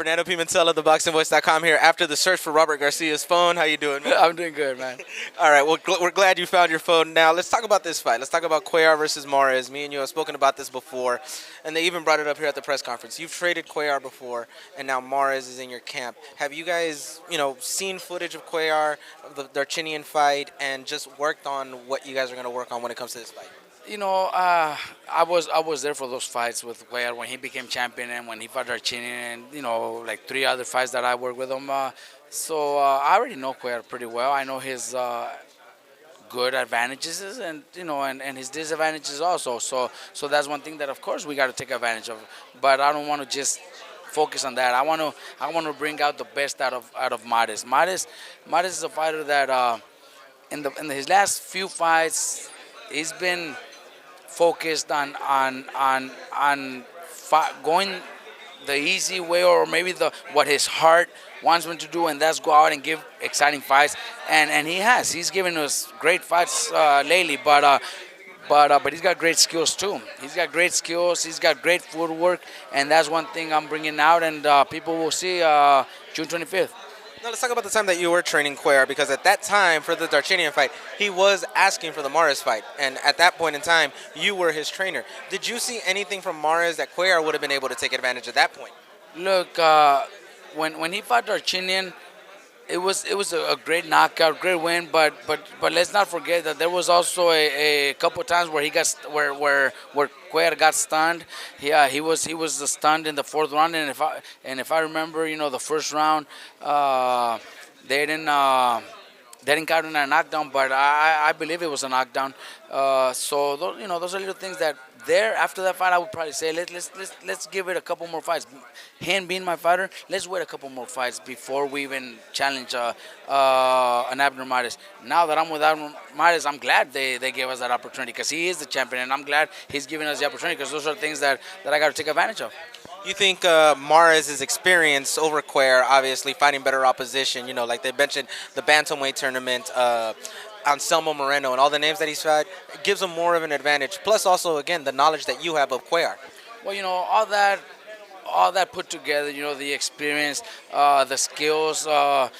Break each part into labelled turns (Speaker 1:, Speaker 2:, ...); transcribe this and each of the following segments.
Speaker 1: Fernando Pimentel of ThaBoxingvoice.com here after the search for Robert Garcia's phone. How you doing, man?
Speaker 2: I'm doing good, man.
Speaker 1: All right, well, we're glad you found your phone. Now, let's talk about this fight. Let's talk about Cuellar versus Mares. Me and you have spoken about this before, and they even brought it up here at the press conference. You've traded Cuellar before, and now Mares is in your camp. Have you guys, seen footage of Cuellar, the Darchinian fight, and just worked on what you guys are going to work on when it comes to this fight?
Speaker 2: I was there for those fights with Cuellar when he became champion and when he fought Archinian and like 3 other fights that I worked with him. So I already know Cuellar pretty well. I know his good advantages and his disadvantages also. So that's one thing that of course we got to take advantage of. But I don't want to just focus on that. I want to bring out the best out of Mares. Mares is a fighter that in his last few fights he's been focused on going the easy way or maybe what his heart wants him to do, and that's go out and give exciting fights. And he's given us great fights lately, but he's got great skills too. He's got great skills. He's got great footwork, and that's one thing I'm bringing out, and people will see June 25th.
Speaker 1: Now, let's talk about the time that you were training Cuellar, because at that time, for the Darchinian fight, he was asking for the Mares fight. And at that point in time, you were his trainer. Did you see anything from Mares that Cuellar would have been able to take advantage at that point?
Speaker 2: Look, when he fought Darchinian, it was a great knockout, great win. But let's not forget that there was also a couple of times where where Cuellar got stunned. Yeah, he was stunned in the fourth round, and if I remember, the first round, they didn't count in a knockdown, but I believe it was a knockdown. So those are little things that after that fight I would probably say let's give it a couple more fights. Him being my fighter, let's wait a couple more fights before we even challenge an Abner Mares. Now that I'm with Abner Mares, I'm glad they gave us that opportunity because he is the champion, and I'm glad he's giving us the opportunity because those are things that I got to take advantage of.
Speaker 1: You think Mares' experience over Cuellar, obviously fighting better opposition, like they mentioned, the bantamweight tournament, Anselmo Moreno, and all the names that he's fought, gives him more of an advantage. Plus, also, again, the knowledge that you have of Cuellar.
Speaker 2: Well, all that put together, the experience, the skills, the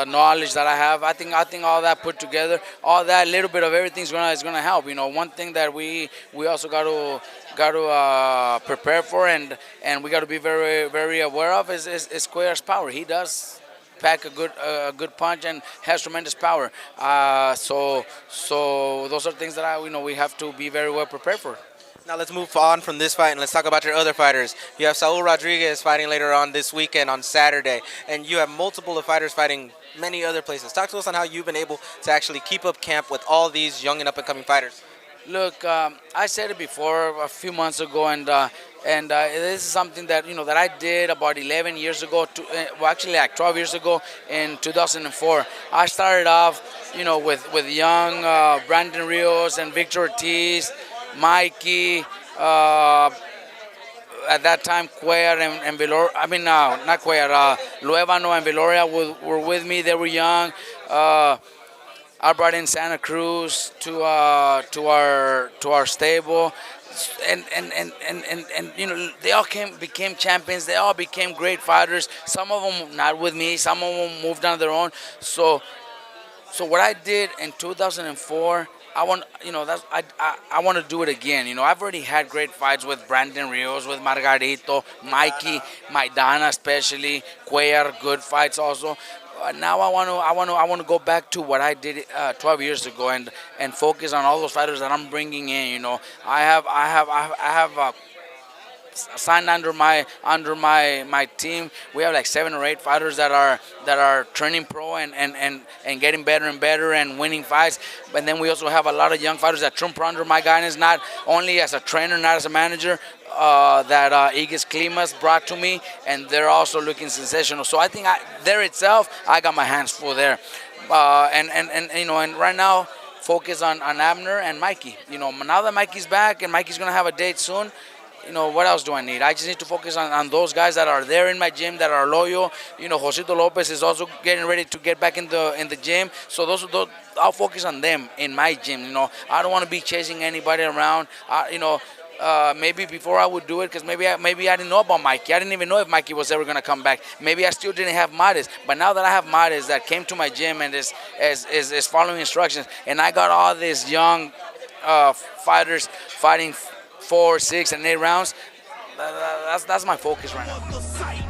Speaker 2: knowledge that I have. I think all that put together, all that little bit of everything is gonna help. One thing that we also got to prepare for and we got to be very very aware of is Cuellar's power. He does pack a good punch and has tremendous power. So those are things that we have to be very well prepared for.
Speaker 1: Now let's move on from this fight and let's talk about your other fighters. You have Saul Rodriguez fighting later on this weekend on Saturday, and you have multiple fighters fighting many other places. Talk to us on how you've been able to actually keep up camp with all these young and up-and-coming fighters.
Speaker 2: Look, I said it before a few months ago, and this is something that that I did about 11 years ago. Actually, like 12 years ago in 2004. I started off, with young Brandon Rios and Victor Ortiz, Mikey. At that time, Cuellar and Veloria. I mean, not Cuellar. Luevano and Veloria were with me. They were young. I brought in Santa Cruz to our stable, and they all became champions. They all became great fighters. Some of them not with me. Some of them moved on their own. So what I did in 2004, I want to do it again. I've already had great fights with Brandon Rios, with Margarito, Mikey, Maidana especially, Cuellar, good fights also. Now I want to go back to what I did 12 years ago and focus on all those fighters that I'm bringing in. I have signed under my team. We have like 7 or 8 fighters that are turning pro and getting better and better and winning fights. But then we also have a lot of young fighters that turn pro under my guidance, not only as a trainer, not as a manager. That Igis Klimas brought to me, and they're also looking sensational. So I think I got my hands full there, and right now focus on Abner and Mikey. Now that Mikey's back and Mikey's gonna have a date soon. What else do I need? I just need to focus on those guys that are there in my gym, that are loyal. Josito Lopez is also getting ready to get back in the gym. So those I'll focus on them in my gym. I don't want to be chasing anybody around. Maybe before I would do it, because maybe I didn't know about Mikey. I didn't even know if Mikey was ever gonna come back. Maybe I still didn't have Mares. But now that I have Mares that came to my gym and is following instructions, and I got all these young fighters fighting 4, 6, and 8 rounds. That's my focus right now.